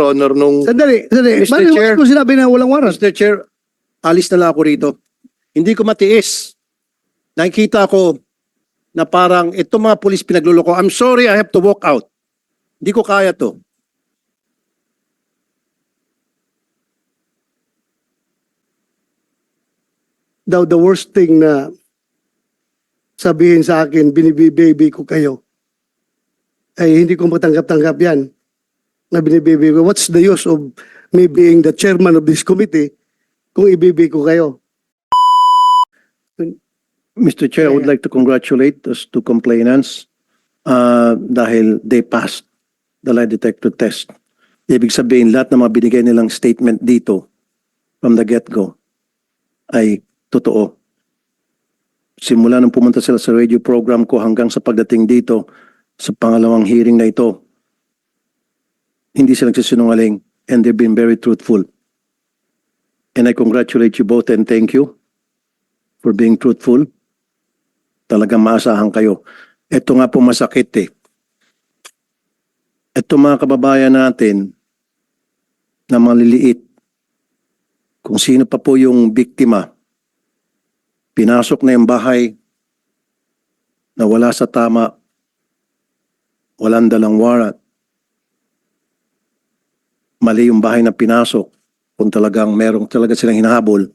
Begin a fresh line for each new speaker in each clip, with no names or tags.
Honor nung...
Sandali.
Mr.
Bakit
Chair.
mo sinabi na walang warrant?
Mr. Chair, alis na lang ako rito. Hindi ko matiis. Nakikita ko na parang itong mga pulis pinagluloko. I'm sorry, I have to walk out. Hindi ko kaya to.
The worst thing na sabihin sa akin, binibibaby ko kayo, ay hindi ko matanggap-tanggap yan na binibaby ko. What's the use of me being the chairman of this committee kung ibibi ko kayo?
Mr. Chair, I would like to congratulate those two complainants dahil they passed the lie detector test. Ibig sabihin, lahat ng mga binigay nilang statement dito from the get-go ay totoo. Simula nung pumunta sila sa radio program ko hanggang sa pagdating dito sa pangalawang hearing na ito, hindi sila nagsisinungaling and they've been very truthful. And I congratulate you both and thank you for being truthful. Talagang maasahan kayo. Ito nga po masakit eh. Ito mga kababayan natin na maliliit, kung sino pa po yung biktima, pinasok na yung bahay na wala sa tama, walang dalang warrant. Mali yung bahay na pinasok kung talagang merong talaga silang hinahabol.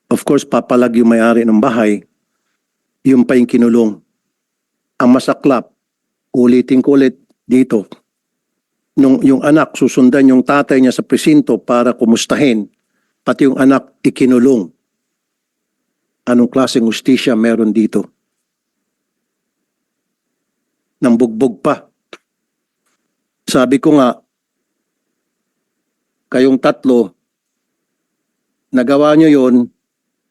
Of course, papalag yung may-ari ng bahay, yung pa yung kinulong. Ang masaklap, ulitin ko ulit dito, nung yung anak susundan yung tatay niya sa presinto para kumustahin, pati yung anak ikinulong. Anong klaseng hustisya meron dito? Nang bugbog pa. Sabi ko nga, kayong tatlo, nagawa nyo yon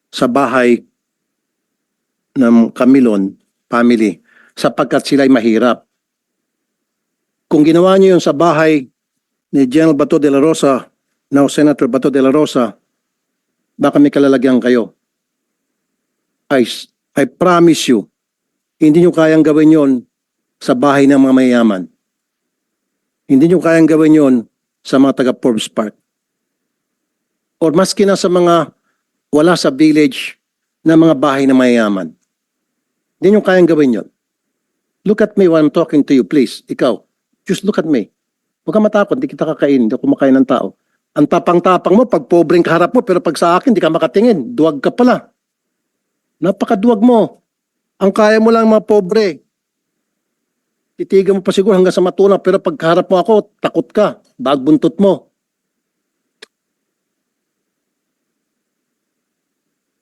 sa bahay ng Camilon family sapagkat sila'y mahirap. Kung ginawa nyo yon sa bahay ni General Bato de la Rosa, now Senator Bato de la Rosa, baka may kalalagyan kayo. I promise you, hindi nyo kayang gawin yon sa bahay ng mga mayayaman. Hindi nyo kayang gawin yon sa mga taga Forbes Park. Or maski na sa mga wala sa village na mga bahay na mayayaman. Hindi nyo kayang gawin yon. Look at me while I'm talking to you, please. Ikaw, just look at me. Huwag ka matakot, hindi kita kakain, hindi ako kumakain ng tao. Ang tapang-tapang mo, pag pobreng kaharap mo, pero pag sa akin, hindi ka makatingin. Duwag ka pala. Napakaduwag mo. Ang kaya mo lang mga pobre. Titigan mo pa siguro hanggang sa matuna, pero pag kaharap mo ako, takot ka. Bagbuntot mo.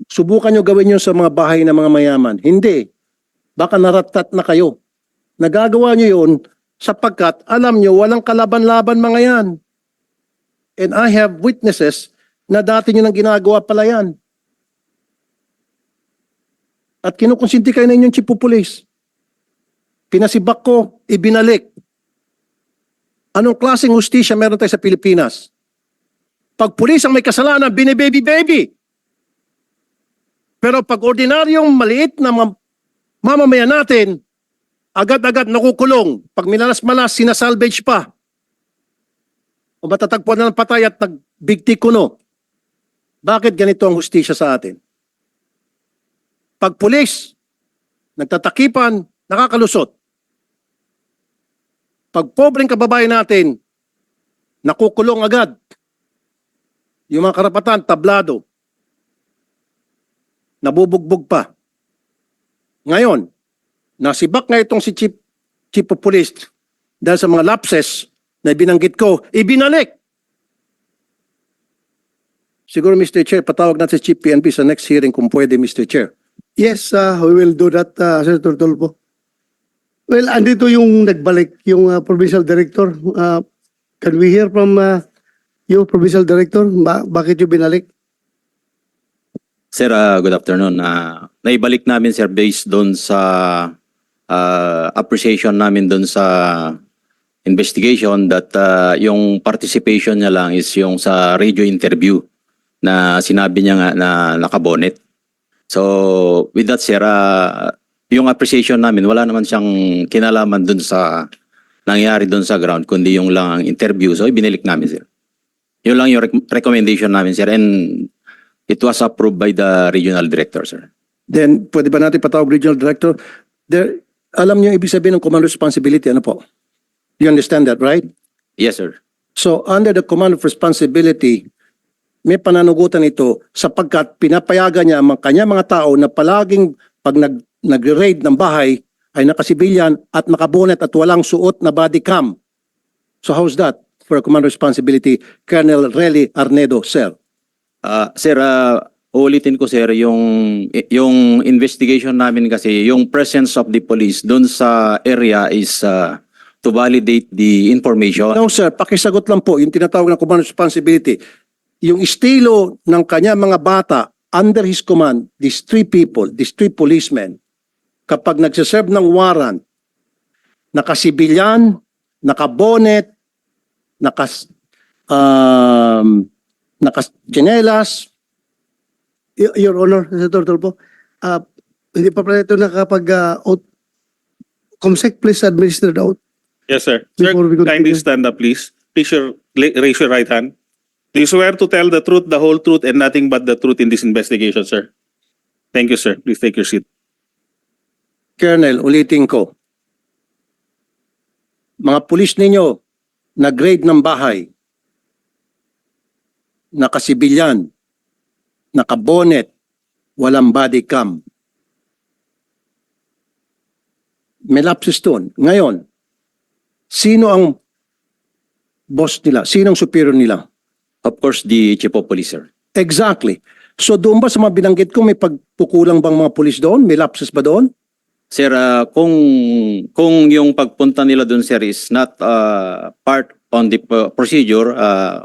Subukan nyo gawin yun sa mga bahay ng mga mayaman. Hindi. Baka naratat na kayo. Nagagawa nyo yun sapagkat alam nyo walang kalaban-laban mga yan. And I have witnesses na dati nyo nang ginagawa pala yan. At kinukonsinti kayo na inyong chief of police. Pinasibak ko, ibinalik. Anong klaseng hustisya meron tayo sa Pilipinas? Pag pulis ang may kasalanan, binibaby-baby. Pero pag ordinaryong maliit na mamamayan natin, agad-agad nakukulong. Pag minalas-malas, sinasalvage pa. O matatagpuan na ng patay at nagbigti kuno. Bakit ganito ang hustisya sa atin? Pag pulis, nagtatakipan, nakakalusot. Pag pobreng kababayan natin, nakukulong agad. Yung mga karapatan, tablado. Nabubugbog pa. Ngayon, nasibak nga itong si Chief of Police dahil sa mga lapses na binanggit ko, ibinalik. Siguro, Mr. Chair, patawag natin si Chief PNP sa next hearing kung pwede, Mr. Chair.
Yes, we will do that, Senator Tolpo. Well, andito yung nagbalik, yung provincial director. Can we hear from you, provincial director? Bakit yung binalik?
Sir, good afternoon. Naibalik namin, sir, based doon sa appreciation namin doon sa investigation that yung participation niya lang is yung sa radio interview na sinabi niya nga na nakabonet. So, with that, sir, yung appreciation namin, wala naman siyang kinalaman dun sa nangyari doon sa ground, kundi yung lang ang interview. So, ibinilik namin, sir. Yun lang yung recommendation namin, sir. And it was approved by the regional director, sir.
Then, pwede ba natin patawag regional director? There, alam niyo ibig sabihin ng command responsibility, ano po? You understand that, right?
Yes, sir.
So, under the command of responsibility, may pananagutan ito sapagkat pinapayagan niya ang kanya mga tao na palaging pag nag-raid ng bahay ay nakasibilyan at nakabonet at walang suot na body cam. So how's that for a command responsibility, Colonel Relly Arnedo, sir?
Sir, ulitin ko, sir, yung investigation namin kasi, yung presence of the police doon sa area is to validate the information.
No, sir, pakisagot lang po yung tinatawag na command responsibility. Yung estilo ng kanya mga bata under his command, these three people, these three policemen, kapag nagsiserve ng warrant, nakasibilyan, nakabonet, nakachinelas.
Your Honor, Senator Tulfo, hindi pa pala ito nakapag-out. Comsec, please administer the out.
Yes, sir. Sir,
Before we
kindly
continue.
stand up, please. Please raise your right hand. Do you swear to tell the truth, the whole truth, and nothing but the truth in this investigation, sir? Thank you, sir. Please take your seat.
Colonel, ulitin ko. Mga pulis ninyo, nag-raid ng bahay, nakasibilyan, nakabonet, walang body cam. May lapses doon. Ngayon, sino ang boss nila? Sino ang superior nila?
Of course, the chief of police, sir.
Exactly. So doon ba sa mga binanggit ko, may pagkukulang bang mga pulis doon? May lapses ba doon?
Sir, kung yung pagpunta nila doon, sir, is not part on the procedure.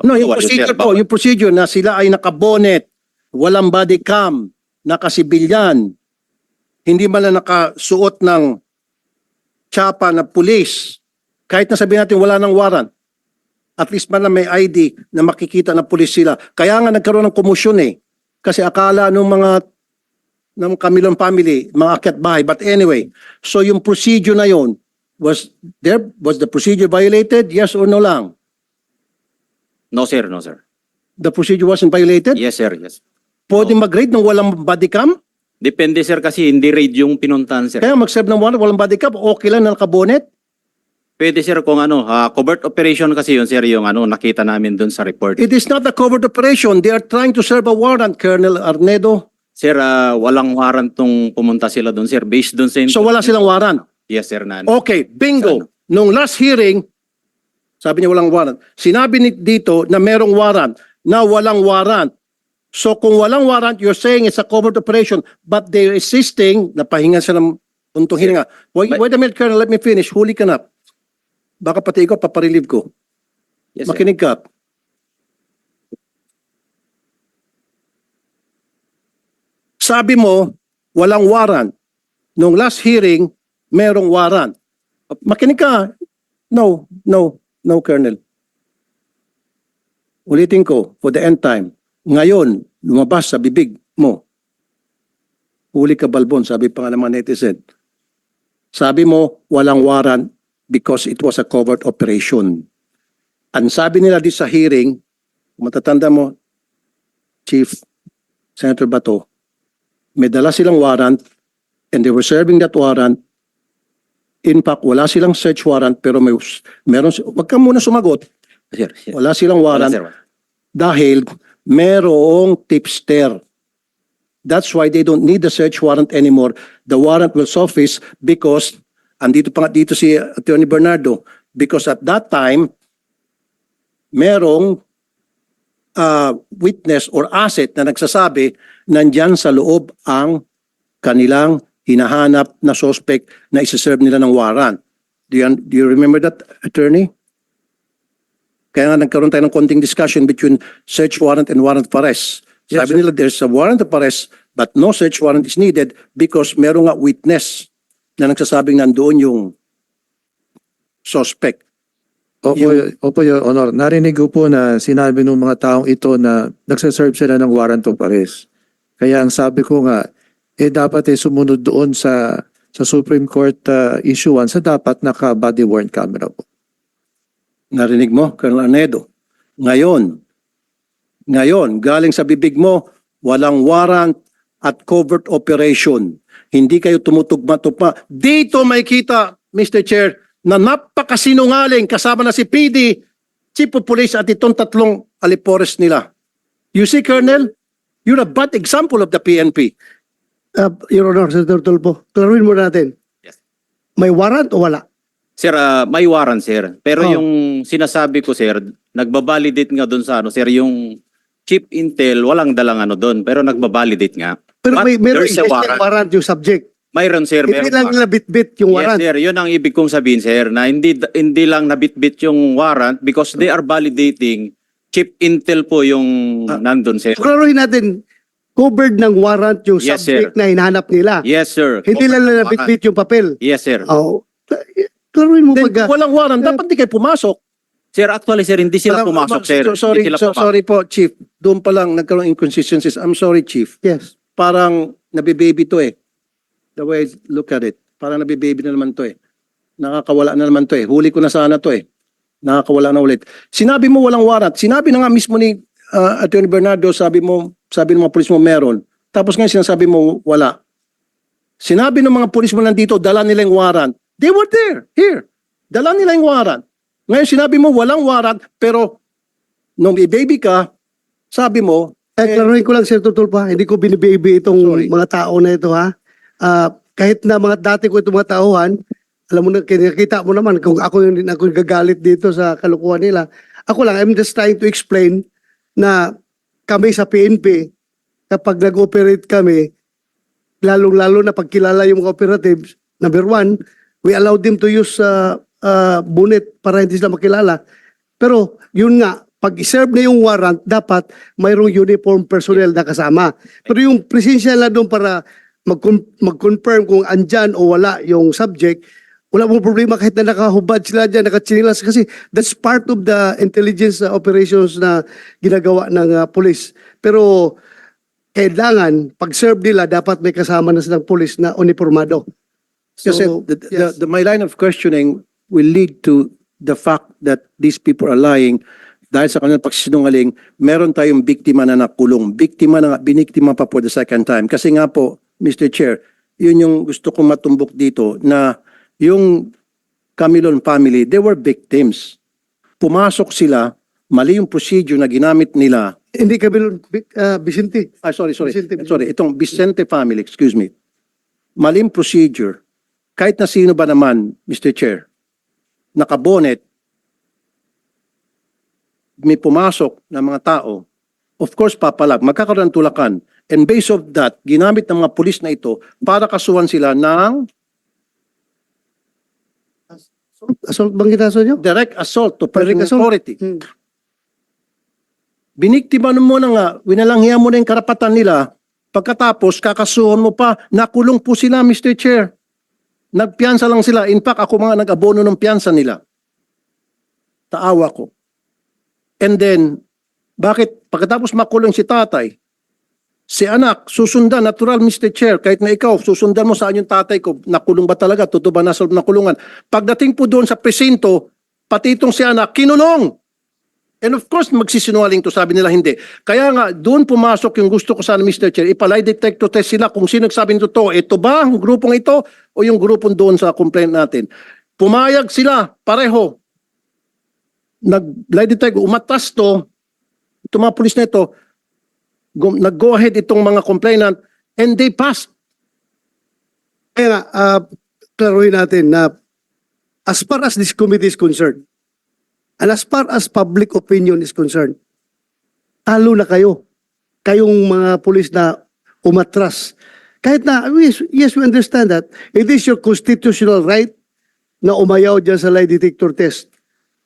No, yung
bawal yun, sir.
procedure po, yung procedure na sila ay nakabonet, walang body cam, nakasibilyan, hindi man lang nakasuot ng tsapa na pulis, kahit na sabihin natin wala ng warrant, at least man lang may ID na makikita na pulis sila. Kaya nga nagkaroon ng komosyon eh. Kasi akala ng Camilon family, mga akyat bahay. But anyway, so yung procedure na yon, was the procedure violated? Yes or no lang?
No, sir. No, sir.
The procedure wasn't violated?
Yes, sir. Yes.
Pwede mag-raid ng walang body cam?
Depende, sir, kasi hindi raid yung pinuntahan, sir.
Kaya mag-serve ng warrant, walang body cam, okay lang na nakabonet?
Pwede, sir, kung covert operation kasi yun, sir, yung nakita namin doon sa report.
It is not a covert operation. They are trying to serve a warrant, Colonel Arnedo.
Sir, walang warrant tong pumunta sila doon, sir. Based doon sa...
So wala silang warrant.
Yes, sir.
Okay, bingo. Nung last hearing, sabi niya walang warrant. Sinabi dito na merong warrant, na walang warrant. So kung walang warrant, you're saying it's a covert operation, but they're insisting na pahinga sila ng untong hininga. Wait a minute, Colonel, let me finish. Huli ka na. Baka pati ikaw, paparelieve ko.
Yes, sir.
Makinig ka. Sabi mo, walang warrant. Nung last hearing, merong warrant. Makinig ka. No, Colonel. Ulitin ko, for the end time. Ngayon, lumabas sa bibig mo. Huli ka, Balbon, sabi pa nga ng mga netizen. Sabi mo, walang warrant because it was a covert operation. Ang sabi nila di sa hearing, matatanda mo, Chief Senator Bato, may dala silang warrant and they were serving that warrant. In fact, wala silang search warrant pero meron, wag ka muna sumagot.
Sir, sir.
Wala silang
Wala,
warrant
sir.
dahil merong tipster. That's why they don't need the search warrant anymore. The warrant will surface because andito pa nga dito si Attorney Bernardo, because at that time merong witness or asset na nagsasabi nandyan sa loob ang kanilang hinahanap na suspect na isa-serve nila ng warrant. Do you remember that, Attorney? Kaya nga nagkaroon tayo ng konting discussion between search warrant and warrant of arrest.
Yes,
Sabi nila there's a warrant of arrest but no search warrant is needed because merong nga witness na nagsasabing nandoon yung suspect.
Opo, Your Honor. Narinig ko po na sinabi ng mga taong ito na nagsaserve sila ng warrant of arrest. Kaya ang sabi ko nga, dapat sumunod doon sa Supreme Court issuance sa dapat naka-body worn camera po.
Narinig mo, Colonel Arnedo. Ngayon, galing sa bibig mo, walang warrant at covert operation. Hindi kayo tumutugma-tugma. Dito may kita, Mr. Chair, na napakasinungaling kasama na si PD, Chief of Police at itong tatlong alipores nila. You see, Colonel, you're a bad example of the PNP.
Your Honor, Senator Tulfo, klaruin mo natin.
Yes.
May warrant o wala?
Sir, may warrant, sir. Pero
Oh.
yung sinasabi ko, sir, nagbabalidate nga doon sa sir, yung Chief Intel, walang dalang doon, pero nagbabalidate nga.
Pero
But
meron
there's a
existing warrant yung subject.
Mayroon, sir.
Hindi
Meron
lang
pa.
nila bit-bit yung warrant.
Yes, sir. Yun ang ibig kong sabihin, sir, na hindi lang nabitbit yung warrant because they are validating. Chief Intel po yung nandun, sir.
Klaruin natin, covered ng warrant yung
Yes,
subject
sir.
na hinahanap nila.
Yes, sir.
Hindi lang nila
Warrant.
bit-bit yung papel.
Yes, sir.
Oh, klaruin mo
Then,
pag...
walang warrant, dapat di kayo pumasok.
Sir, actually, sir, hindi sila pumasok, sir.
Sorry,
Hindi sila pumasok.
sorry po, Chief. Doon pa lang nagkaroon inconsistencies. I'm sorry, Chief.
Yes.
Parang nabibaby to eh. The way I look at it. Parang nabibaby na naman to eh. Nakakawala na naman to eh. Huli ko na sana to eh. Nakakawala na ulit. Sinabi mo walang warrant. Sinabi na nga mismo ni Attorney Bernardo, sabi ng mga pulis mo meron. Tapos ngayon sinasabi mo wala. Sinabi ng mga pulis mo nandito, dala nila yung warrant. They were there. Here. Dala nila yung warrant. Ngayon sinabi mo walang warrant, pero nung i-baby ka, sabi mo,
Klaruin ko lang, Sir Tulfo, hindi ko binibaby itong
Sorry.
mga tao na ito, ha? Kahit na mga dati ko itong mga tauhan, alam mo na, kinakita mo naman kung ako yung gagalit dito sa kalukuhan nila. Ako lang, I'm just trying to explain na kami sa PNP, kapag nag-operate kami, lalong-lalo na pagkilala yung mga operatives, number one, we allow them to use bonnet para hindi sila makilala. Pero yun nga, pag i-serve na yung warrant, dapat mayroong uniform personnel na kasama. Pero yung presensya na doon para mag-confirm kung andyan o wala yung subject, wala mong problema kahit na nakahubad sila dyan, nakatsinilas, kasi that's part of the intelligence operations na ginagawa ng police. Pero kailangan, pag-serve nila, dapat may kasama na silang police na uniformado.
kasi
yes.
my line of questioning will lead to the fact that these people are lying dahil sa kanilang pagsisinungaling, meron tayong biktima na nakulong. Biniktima pa for the second time. Kasi nga po, Mr. Chair, yun yung gusto kong matumbok dito na yung Camilon family, they were victims. Pumasok sila, mali yung procedure na ginamit nila.
Hindi kami, Vicente.
Sorry.
Vicente.
Sorry, itong Vicente family, excuse me. Maling procedure. Kahit na sino ba naman, Mr. Chair, nakabonet, may pumasok na mga tao, of course, papalag, magkakaroon ng tulakan. And based of that, ginamit ng mga pulis na ito para kasuhan sila ng
Assault bang kinaso nyo?
direct assault to
Direct
personal
assault.
authority.
Hmm.
Biniktima mo na nga, winalanghiya mo na yung karapatan nila, pagkatapos kakasuhan mo pa, nakulong po sila, Mr. Chair. Nagpiyansa lang sila. In fact, ako mga nag-abono ng piyansa nila. Taawa ko. And then, bakit pagkatapos makulong si tatay, si anak, susundan, natural Mr. Chair, kahit na ikaw, susundan mo saan yung tatay ko, nakulong ba talaga, totoo ba nasa loob ng kulungan. Pagdating po doon sa presinto, pati itong si anak, kinulong. And of course, magsisinungaling to, sabi nila hindi. Kaya nga, doon pumasok yung gusto ko sana, Mr. Chair, ipalay detector test sila kung sino nagsabi nito to. Ito ba ang grupong ito o yung grupong doon sa complaint natin? Pumayag sila, pareho. Nag-lie detector, umatas to, itong mga pulis na ito, nag-go ahead itong mga complainant, and they passed.
Kaya nga, klaruhin natin na as far as this committee is concerned, and as far as public opinion is concerned, talo na kayo. Kayong mga pulis na umatras. Kahit na, yes, we understand that. It is your constitutional right na umayaw dyan sa lie detector test.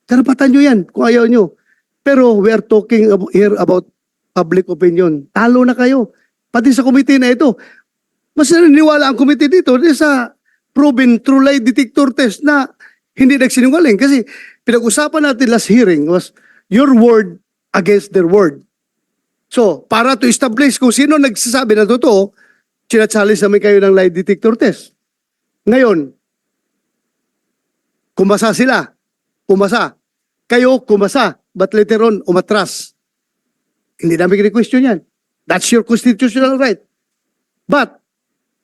Karapatan nyo yan kung ayaw nyo. Pero we are talking here about public opinion. Talo na kayo. Pati sa committee na ito. Mas naniniwala ang committee dito sa proven true lie detector test na hindi nagsinungaling. Kasi pinag-usapan natin last hearing was your word against their word. So, para to establish kung sino nagsasabi na totoo, sinachallenge namin kayo ng lie detector test. Ngayon, kumasa sila. Umasa. kayo kumasa, but later on, umatras. Hindi namin kini-question yan. That's your constitutional right. But,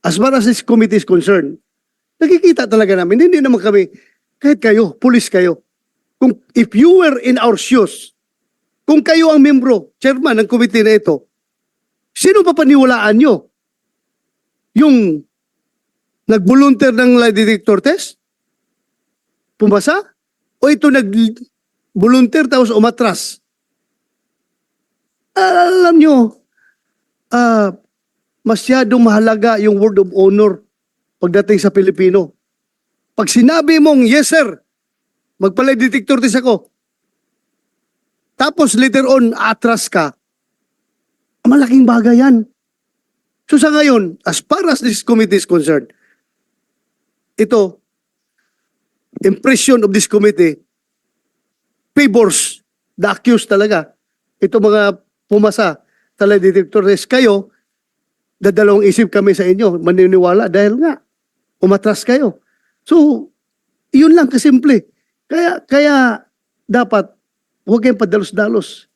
as far as this committee is concerned, nakikita talaga namin, hindi naman kami, kahit kayo, pulis kayo. Kung, if you were in our shoes, kung kayo ang membro, chairman ng committee na ito, sino pa paniwalaan nyo? Yung nag-volunteer ng lie detector test? Pumasa? O ito nag-volunteer tapos umatras? Alam nyo, masyadong mahalaga yung word of honor pagdating sa Pilipino. Pag sinabi mong, yes sir, magpalay detector test ako, tapos later on, atras ka, malaking bagay yan. So sa ngayon, as far as this committee is concerned, ito, impression of this committee favors the accused talaga. Ito mga pumasa sa lie detector test. Kayo, dadalawang isip kami sa inyo, maniniwala dahil nga, umatras kayo. So, yun lang kasimple. Kaya dapat, huwag kayong padalos-dalos.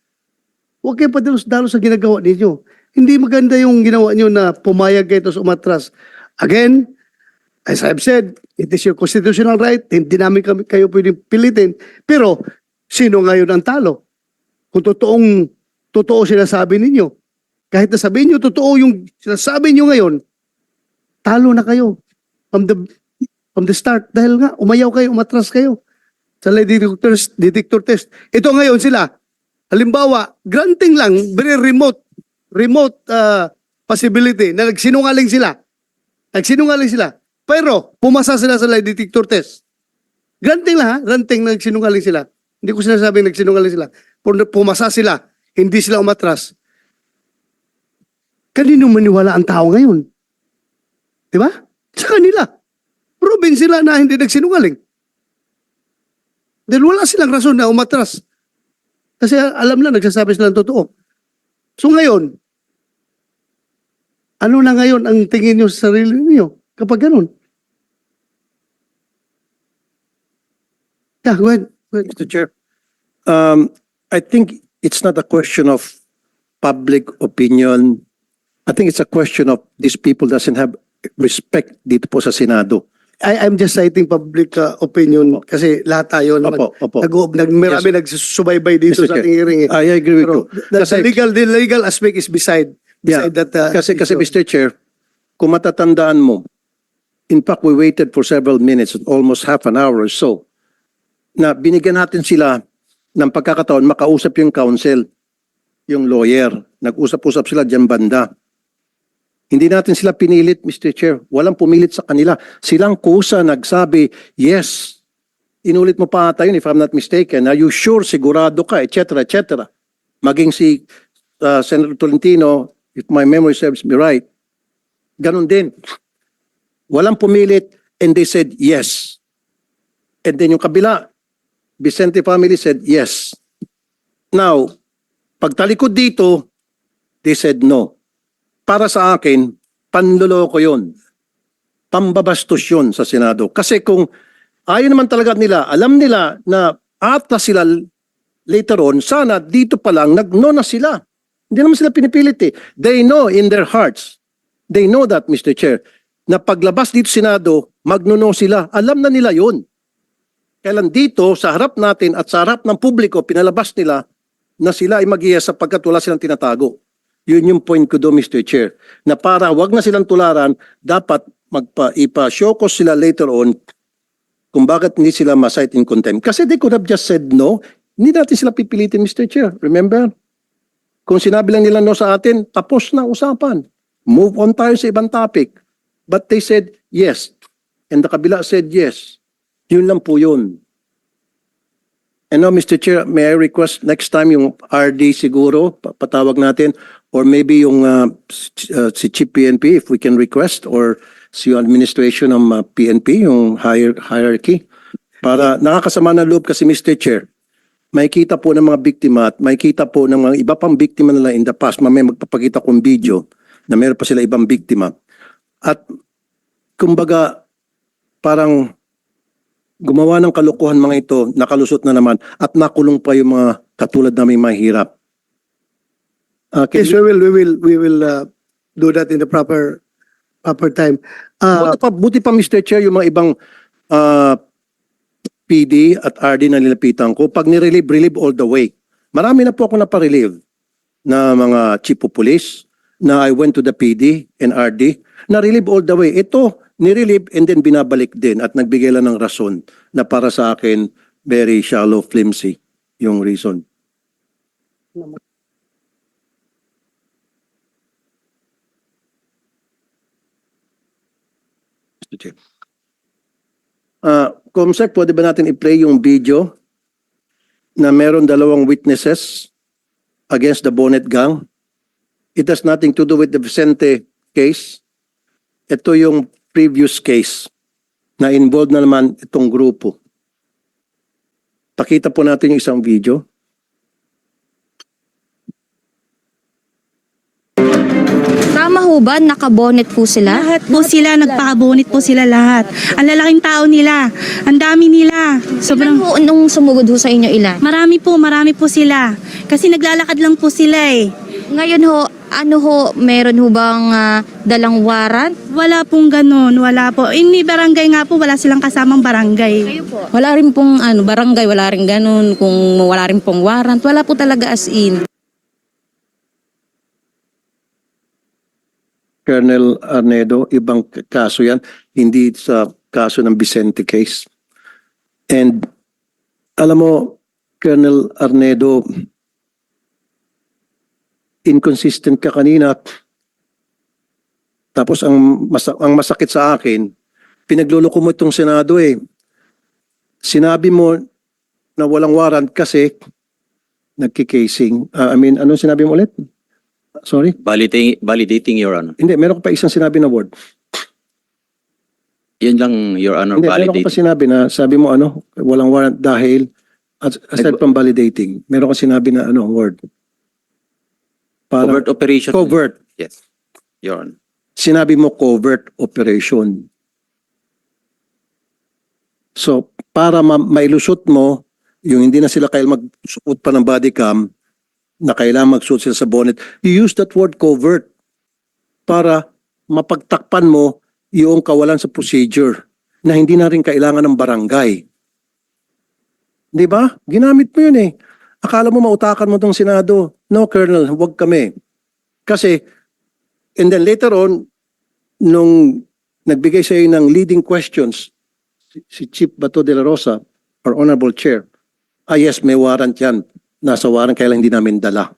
Huwag kayong padalos-dalos sa ginagawa ninyo. Hindi maganda yung ginawa nyo na pumayag kayo tapos umatras. Again, as I've said, it is your constitutional right. Hindi namin kayo pwedeng pilitin. Pero, sino ngayon ang talo? Kung totoo sinasabi ninyo. Kahit na sabihin nyo, totoo yung sinasabi nyo ngayon, talo na kayo from the start. Dahil nga, umayaw kayo, umatras kayo sa lie detector test. Ito ngayon sila, halimbawa, granting lang, very remote possibility na nagsinungaling sila. Pero, pumasa sila sa lie detector test. Granting lang ha, granting na nagsinungaling sila. Hindi ko sinasabing nagsinungaling sila. Pumasa sila, hindi sila umatras. Kanino maniwala ang tao ngayon? Di ba? Sa kanila. Proven sila na hindi nagsinungaling. Dahil wala silang rason na umatras. Kasi alam na, nagsasabi sila ng totoo. So ngayon, ano na ngayon ang tingin nyo sa sarili niyo kapag ganun? Yeah, go ahead.
Mr. Chair, I think it's not a question of public opinion. I think it's a question of these people doesn't have respect dito po sa Senado.
I'm just citing public opinion kasi lahat tayo naman.
Opo.
Marami nagsusubaybay dito
Mr.
sa
Chair,
ating hearing.
I agree with you.
Pero
Kasi-
the legal aspect is beside
Yeah,
that.
kasi
issue.
Mr. Chair, kung matatandaan mo, in fact, we waited for several minutes, almost half an hour or so, na binigyan natin sila ng pagkakataon makausap yung counsel, yung lawyer. Nag-usap-usap sila dyan banda. Hindi natin sila pinilit, Mr. Chair. Walang pumilit sa kanila. Silang kusa nagsabi, yes. Inulit mo pa ata yun, if I'm not mistaken. Are you sure, sigurado ka, etc., etc. Maging si Senator Tolentino, if my memory serves me right, ganun din. Walang pumilit, and they said yes. And then yung kabila, Vicente family said yes. Now, pagtalikod dito, they said no. Para sa akin, panloloko yun. Pambabastos yun sa Senado. Kasi kung ayaw naman talaga nila, alam nila na atras sila later on, sana dito pa lang, nag-no na sila. Hindi naman sila pinipilit eh. They know in their hearts. They know that, Mr. Chair, na paglabas dito Senado, magno-no sila. Alam na nila yun. Kailan dito, sa harap natin at sa harap ng publiko, pinalabas nila na sila ay mag-iya sapagkat wala silang tinatago. Yun yung point ko do, Mr. Chair. Na para wag na silang tularan, dapat ipa-show ko sila later on kung bakit hindi sila ma-cite in contempt. Kasi they could have just said no. Hindi natin sila pipilitin, Mr. Chair. Remember? Kung sinabi lang nila no sa atin, tapos na usapan. Move on tayo sa ibang topic. But they said yes. And the kabila said yes. Yun lang po yun. And now, Mr. Chair, may I request next time yung RD siguro, patawag natin, or maybe yung si Chief PNP, if we can request, or si yung administration ng PNP, yung hierarchy, para nakakasama na loob kasi, Mr. Chair, may kita po ng mga biktima at may kita po ng mga iba pang biktima nila in the past, mamaya magpapakita kong video na meron pa sila ibang biktima. At kumbaga, parang gumawa ng kalokohan mga ito, nakalusot na naman at nakulong pa yung mga katulad naming mahirap.
Yes, we will do that in the proper time.
Buti pa Mr. Chair yung mga ibang PD at RD na nilapitan ko. Pag relieve all the way. Marami na po ako naparelieve na mga chief of police na I went to the PD and RD na relieve all the way. Ito, nirelieve and then binabalik din at nagbigay lang ng rason na para sa akin very shallow, flimsy yung reason. Mr. Chair. Comsec, pwede ba natin i-play yung video na meron dalawang witnesses against the Bonnet Gang? It has nothing to do with the Vicente case. Ito yung previous case na involved na naman itong grupo. Pakita po natin yung isang video.
Tama ho ba? Nakabonet po sila?
Lahat po sila, nagpakabonit po sila lahat. Ang lalaking tao nila, ang dami nila.
Ilan
Sobrang,
ho nung sumugod ho sa inyo ilan?
marami po sila. Kasi naglalakad lang po sila eh.
Ngayon ho, ano ho, meron ho bang dalang warrant?
Wala pong ganun, wala po. Ini barangay nga po, wala silang kasamang barangay.
Kayo po.
Wala rin pong barangay, wala rin ganun. Kung wala rin pong warrant, wala po talaga as in.
Colonel Arnedo, ibang kaso yan, hindi sa kaso ng Vicente case. And alam mo, Colonel Arnedo, inconsistent ka kanina. Tapos ang masakit sa akin, pinagluloko mo itong Senado eh. Sinabi mo na walang warrant kasi nagkikasing. Anong sinabi mo ulit? Sorry?
Validating, Your Honor.
Hindi, meron ko pa isang sinabi na word.
Yun lang, Your Honor,
Hindi, meron ko pa
validating.
sinabi na, sabi mo walang warrant dahil, aside from validating, meron ka sinabi na word. Para,
Covert operation.
covert.
Yes, Your Honor.
Sinabi mo covert operation. So, para mailusot mo, yung hindi na sila kailangan magsuot pa ng body cam, na kailangan magsuot sila sa bonnet, you use that word covert para mapagtakpan mo yung kawalan sa procedure na hindi na rin kailangan ng barangay. Di ba? Ginamit mo yun eh. Akala mo mautakan mo tong Senado. No, Colonel, huwag kami. Kasi, and then later on, nung nagbigay sa iyo ng leading questions, si Chief Bato de la Rosa, or Honorable Chair, yes, may warrant yan. Nasa warrant, kaya lang hindi namin dala.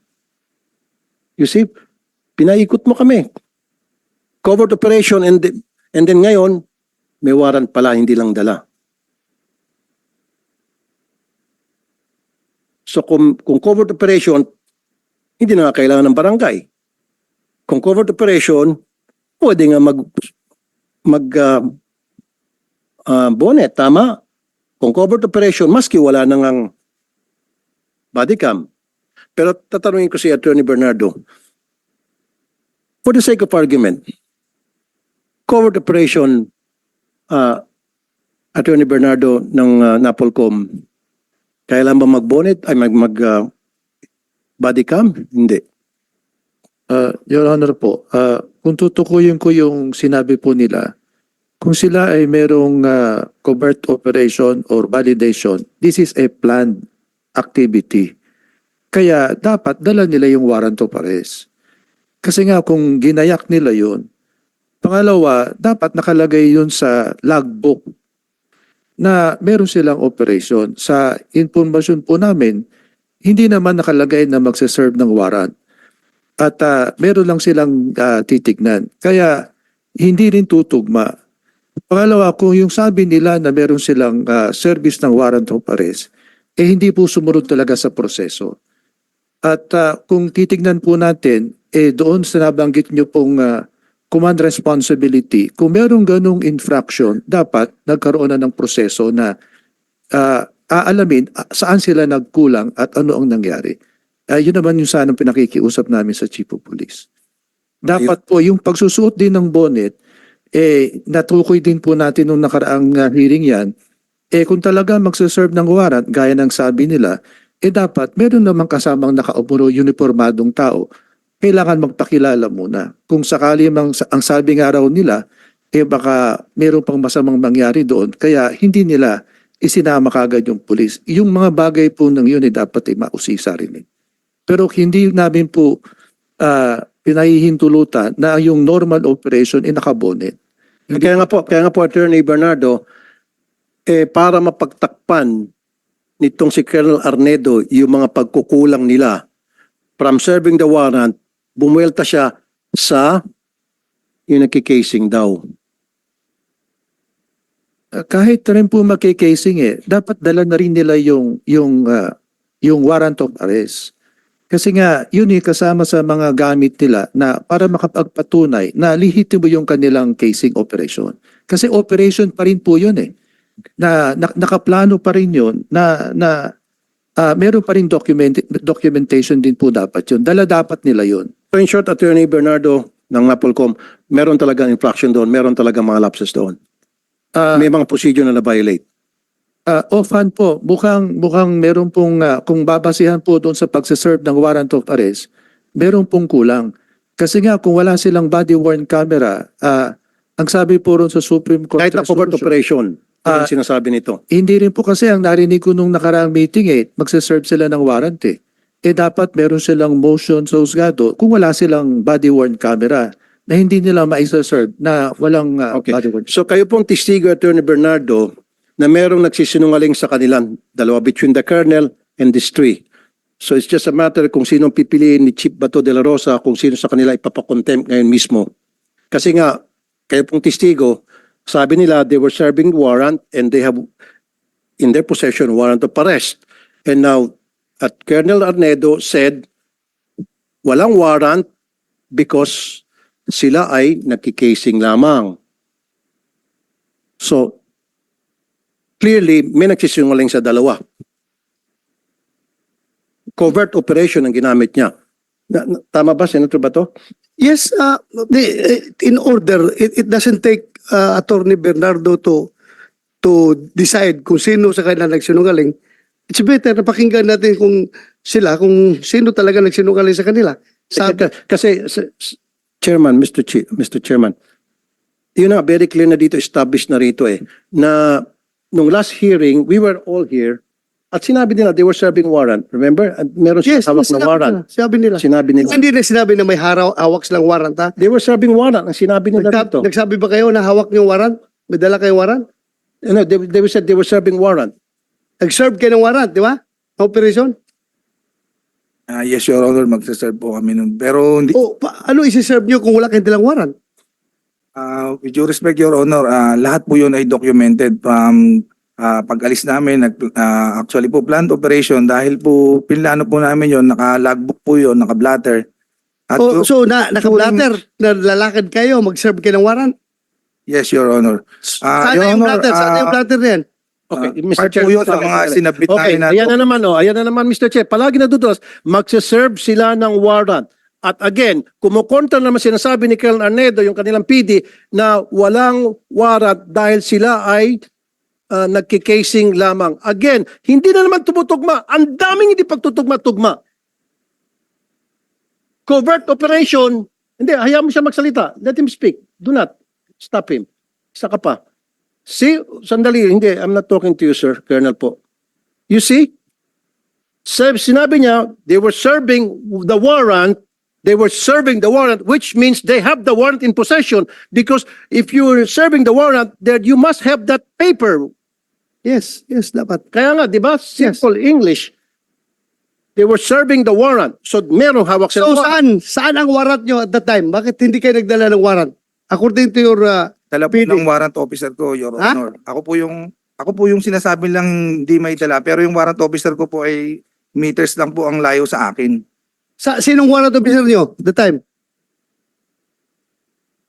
You see, pinaikot mo kami. Covert operation and then ngayon, may warrant pala, hindi lang dala. So kung covert operation, hindi na nga kailangan ng barangay. Kung covert operation, pwede nga bonnet, tama? Kung covert operation, maski wala na ngang body cam. Pero tatanungin ko si Attorney Bernardo, for the sake of argument, covert operation, Attorney Bernardo ng NAPOLCOM, kailan ba mag-bonnet, ay body cam? Hindi.
Your Honor po, kung tutukuyin ko yung sinabi po nila, kung sila ay merong covert operation or validation, this is a planned activity. Kaya dapat dala nila yung warrant of arrest. Kasi nga kung ginayak nila yun, pangalawa, dapat nakalagay yun sa logbook na meron silang operation. Sa informasyon po namin, hindi naman nakalagay na magsaserve ng warrant. At meron lang silang titignan. Kaya hindi rin tutugma. Pangalawa, kung yung sabi nila na meron silang service ng warrant of arrest, hindi po sumunod talaga sa proseso. At kung titignan po natin, doon sa nabanggit nyo pong command responsibility, kung merong ganong infraction, dapat nagkaroon na ng proseso na aalamin saan sila nagkulang at ano ang nangyari. Yun naman yung sanang pinakikiusap namin sa Chief of Police. Dapat po yung pagsusuot din ng bonnet, natukoy din po natin nung nakaraang hearing yan, Kung talaga magsaserve ng warrant, gaya ng sabi nila, dapat meron namang kasamang nakaupo uniformadong tao. Kailangan magpakilala muna. Kung sakali ang sabi nga raw nila, baka meron pang masamang mangyari doon. Kaya hindi nila isinama kagad yung pulis. Yung mga bagay po ng yun dapat mausisa rin. Pero hindi namin po pinahihintulutan na yung normal operation nakabonet.
Kaya nga po, Attorney Bernardo, para mapagtakpan nitong si Colonel Arnedo yung mga pagkukulang nila from serving the warrant, bumuelta siya sa yung nagkikasing daw.
Kahit rin po makikasing dapat dala na rin nila yung warrant of arrest. Kasi nga, yun kasama sa mga gamit nila na para makapagpatunay na lihitimo yung kanilang casing operation. Kasi operation pa rin po yun na nakaplano pa rin yun na meron pa rin documentation din po dapat yun. Dala dapat nila yun.
So in short, Attorney Bernardo ng Napolcom, meron talagang infraction doon, meron talagang mga lapses doon. May mga procedure na na-violate.
Offhand po, mukhang meron pong, kung babasihan po doon sa pagsaserve ng warrant of arrest, meron pong kulang. Kasi nga, kung wala silang body-worn camera, ang sabi po ron sa Supreme Court
Kahit na covert
resolution,
operation, ano yung sinasabi nito?
hindi rin po kasi ang narinig ko nung nakaraang meeting magsaserve sila ng warrant dapat meron silang motion sa husgado kung wala silang body-worn camera na hindi nila maisaserve na walang
Okay.
body-worn.
So kayo pong testigo, Attorney Bernardo, na merong nagsisinungaling sa kanilang dalawa between the colonel and these three. So it's just a matter kung sinong pipiliin ni Chief Bato de la Rosa, kung sino sa kanila ipapakontempt ngayon mismo. Kasi nga, kayo pong testigo, sabi nila they were serving warrant and they have in their possession warrant of arrest. And now, at Colonel Arnedo said, walang warrant because sila ay nagkikasing lamang. So, clearly, may nagsisinungaling sa dalawa. Covert operation ang ginamit niya. Tama ba, Senator Bato?
Yes, in order, it doesn't take Attorney Bernardo to decide kung sino sa kanila nagsinungaling. It's better na pakinggan natin kung sino talaga nagsinungaling sa kanila.
Kasi, Chairman, Mr. Chairman, yun na, very clear na dito, established na rito na nung last hearing, we were all here, at sinabi nila, they were serving warrant. Remember? At meron silang hawak na warrant.
Sinabi nila.
Sinabi nila.
Hindi na sinabi na may hawak silang warrant, ha?
They were serving warrant. Ang sinabi nila dito.
Nagsabi ba kayo na hawak niyo warrant? May dala kayong warrant?
No, they said they were serving warrant.
Nag-serve kayo ng warrant, di ba? Operation?
Yes, Your Honor, magsaserve po kami nun. Pero hindi,
Ano isi-serve niyo kung wala kayong dalang warrant?
with due respect, Your Honor, lahat po yun ay documented from pag-alis namin. Actually po, planned operation dahil po pinlano po namin yun, naka-logbook po yun, naka-blatter. At
So, naka-blatter, na lalakad kayo, mag-serve kayo ng warrant?
yes, Your Honor.
Saan
Your
yung
Honor,
blatter? Saan yung blatter na yan?
Okay,
part po yun sa mga sinabit
Okay,
namin na
ayan na naman, Mr. Chair. Palagi nadudulas, magsaserve sila ng warrant. At again, kumukontra naman sinasabi ni Colonel Arnedo, yung kanilang PD, na walang warrant dahil sila ay nagkikasing lamang. Again, hindi na naman tumutugma. Ang daming hindi pagtutugma-tugma. Covert operation, hindi, hayaan mo siya magsalita. Let him speak. Do not stop him. Isa ka pa. See, sandali, hindi, I'm not talking to you, sir, Colonel po. You see? Sinabi niya, they were serving the warrant, which means they have the warrant in possession, because if you're serving the warrant, then you must have that paper.
Yes, dapat.
Kaya nga, di ba? Simple English. They were serving the warrant. So, merong hawak sila.
So, saan ang warrant nyo at that time? Bakit hindi kayo nagdala ng warrant? According to your
dala po ng warrant officer ko, Your
Ha?
Honor. Ako po yung sinasabi lang hindi may dala, pero yung warrant officer ko po ay meters lang po ang layo sa akin.
Sinong warrant officer nyo at the time?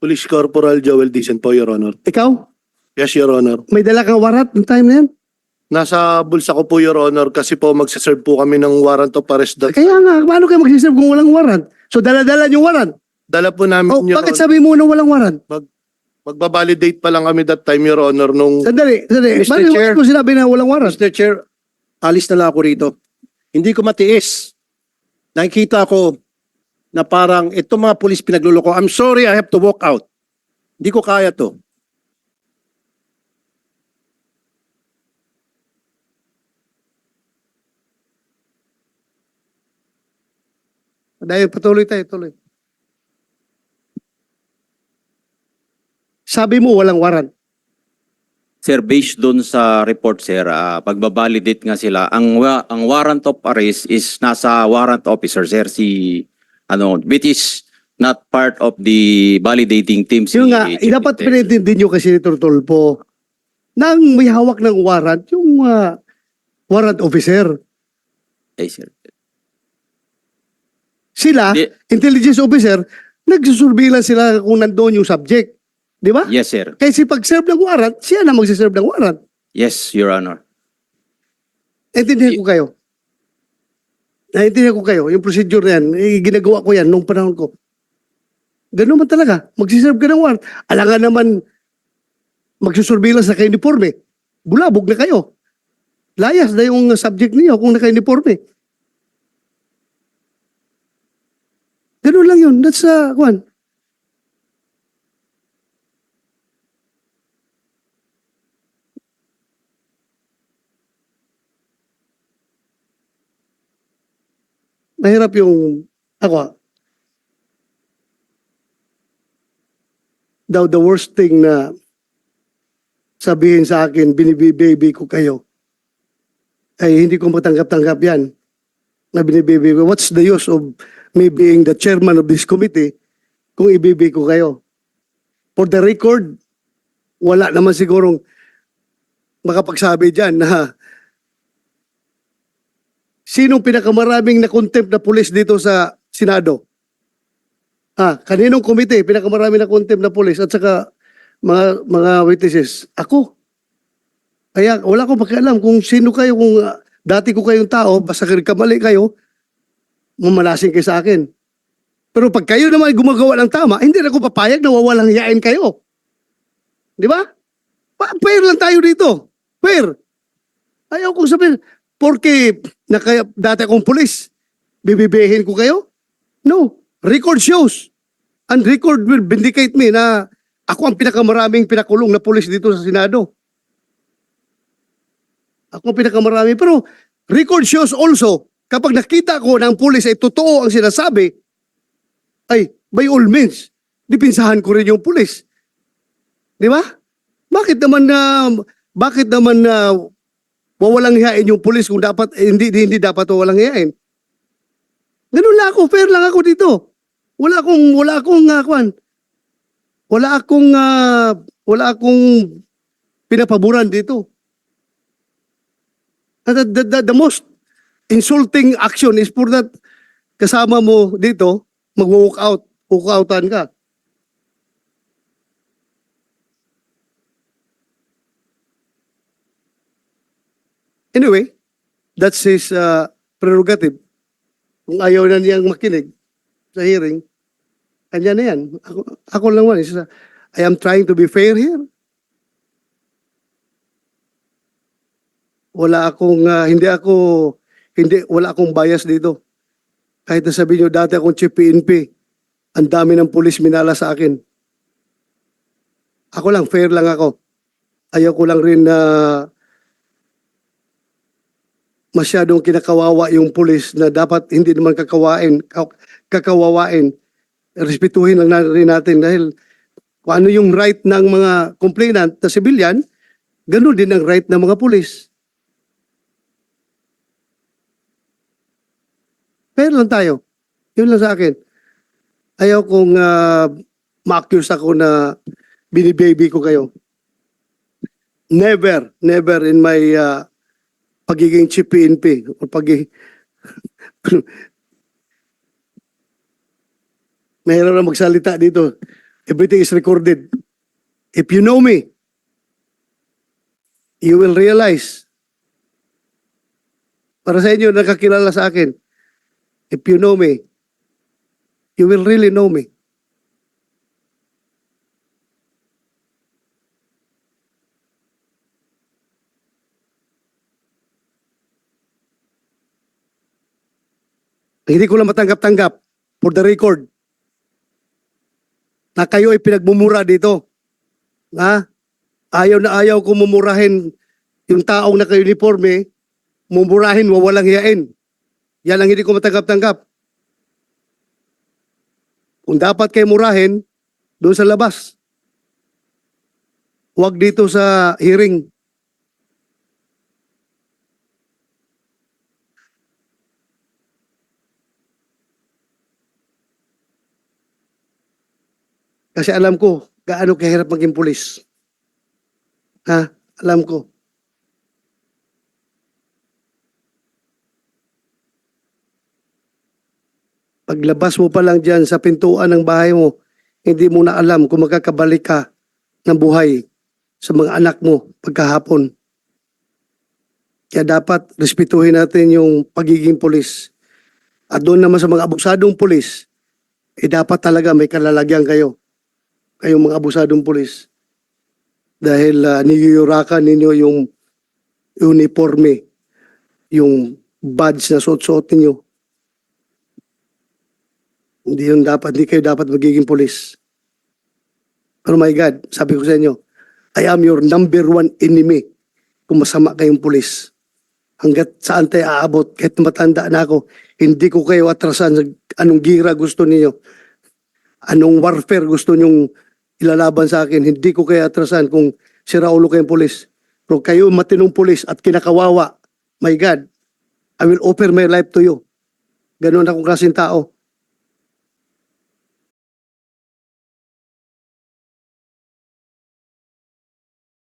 Police Corporal Joel Dicen po, Your Honor.
Ikaw?
Yes, Your Honor.
May dala kang warrant ng time na yan?
Nasa bulsa ko po, Your Honor, kasi po magsaserve po kami ng warrant of arrest.
Kaya nga, paano kayo mag-serve kung walang warrant? So, dala-dala yung warrant.
Dala po namin, Your
Bakit
Honor.
sabi mo na walang warrant?
Magbabalidate pa lang kami that time, Your Honor, nung
Sandali.
Mr.
Bakit
Chair.
mo sinabi na walang warrant?
Mr. Chair, alis na lang ako rito. Hindi ko matiis. Nakikita ko na parang itong mga pulis pinagluloko. I'm sorry, I have to walk out. Hindi ko kaya to.
Dahil patuloy tayo, tuloy. Sabi mo walang warrant.
Sir, based dun sa report, sir, pagbabalidate nga sila, ang warrant of arrest is nasa warrant officer, sir, which is not part of the validating team.
Yun nga, dapat pinintindi nyo kasi ni Tortolpo nang may hawak ng warrant, yung warrant officer.
Ay, sir.
Sila,
Di-
intelligence officer, nagsusurveillance sila kung nandoon yung subject. Di ba?
Yes, sir.
Kasi pag-serve ng warrant, siya na magsiserve ng warrant.
Yes, Your Honor.
Naintindihan ko kayo. Naintindihan ko kayo. Yung procedure na yan, ginagawa ko yan nung panahon ko. Ganun man talaga. Magsiserve ka ng warrant. Alangan naman magsusurveillance na ka-uniforme. Bulabog na kayo. Layas na yung subject niyo kung naka-uniforme. Ganun lang yun. That's one. Mahirap yung ako. The worst thing na sabihin sa akin, binibibaby ko kayo, ay hindi ko matanggap-tanggap yan na binibaby ko. What's the use of me being the chairman of this committee kung ibibi ko kayo? For the record, wala naman sigurong makapagsabi dyan na sinong pinakamaraming na-contempt na pulis dito sa Senado? Kaninong komite pinakamaraming na-contempt na pulis at saka mga witnesses? Ako. Kaya wala akong pakialam kung sino kayo, kung dati ko kayong tao, basta kamali kayo, mamalasing kayo sa akin. Pero pag kayo naman gumagawa ng tama, hindi na ako papayag na wawalang hiyain kayo. Di ba? Fair lang tayo dito. Fair. Ayaw kong sabihin, porque dati akong pulis, bibibihin ko kayo? No. Record shows. And record will vindicate me na ako ang pinakamaraming pinakulong na pulis dito sa Senado. Ako ang pinakamarami. Pero record shows also, kapag nakita ko na ang pulis ay totoo ang sinasabi, ay by all means, dipinsahan ko rin yung pulis. Di ba? Bakit naman wawalang hiyain yung pulis kung dapat hindi dapat walang hiyain? Ganun lang ako, fair lang ako dito. Wala akong pinapaboran dito. The most insulting action is for that kasama mo dito, mag-walk out, walk-outan ka. Anyway, that's his prerogative. Kung ayaw na niyang makinig sa hearing, kanya na yan. Ako lang man. I am trying to be fair here. Wala akong bias dito. Kahit na sabihin nyo, dati akong chief PNP, ang dami ng pulis minala sa akin. Ako lang, fair lang ako. Ayaw ko lang rin na masyadong kinakawawa yung pulis na dapat hindi naman kakawawain. Respetuhin lang rin natin dahil kung ano yung right ng mga complainant na civilian, ganun din ang right ng mga pulis. Fair lang tayo. Yun lang sa akin. Ayaw kong ma-accuse ako na binibaby ko kayo. Never in my pagiging chief PNP o mahirap na magsalita dito. Everything is recorded. If you know me, you will realize, para sa inyo nakakilala sa akin, if you know me, you will really know me. Hindi ko lang matanggap-tanggap, for the record, na kayo ay pinagmumura dito. Ha? Ayaw na ayaw kung mumurahin yung taong naka-uniforme, mumurahin, wawalang hiyain. Yan ang hindi ko matanggap-tanggap. Kung dapat kayo murahin, doon sa labas. Huwag dito sa hearing. Kasi alam ko, gaano kahirap maging pulis. Ha? Alam ko. Paglabas mo pa lang dyan sa pintuan ng bahay mo, hindi mo na alam kung magkakabalik ka ng buhay sa mga anak mo pagkahapon. Kaya dapat respetuhin natin yung pagiging pulis. At doon naman sa mga abusadong pulis, dapat talaga may kalalagyan kayo. Kayong mga abusadong pulis. Dahil niyuyurakan ninyo yung uniforme, yung badge na suot-suot ninyo. Hindi kayo dapat magiging pulis. Pero my God, sabi ko sa inyo, I am your number one enemy kung masama kayong pulis. Hanggat saan tayo aabot, kahit matanda na ako, hindi ko kayo atrasan sa anong gira gusto niyo. Anong warfare gusto nyong ilalaban sa akin, hindi ko kayo atrasan kung si Raulo kayong pulis. Pero kayo matinong pulis at kinakawawa, my God, I will offer my life to you. Ganun akong klaseng tao.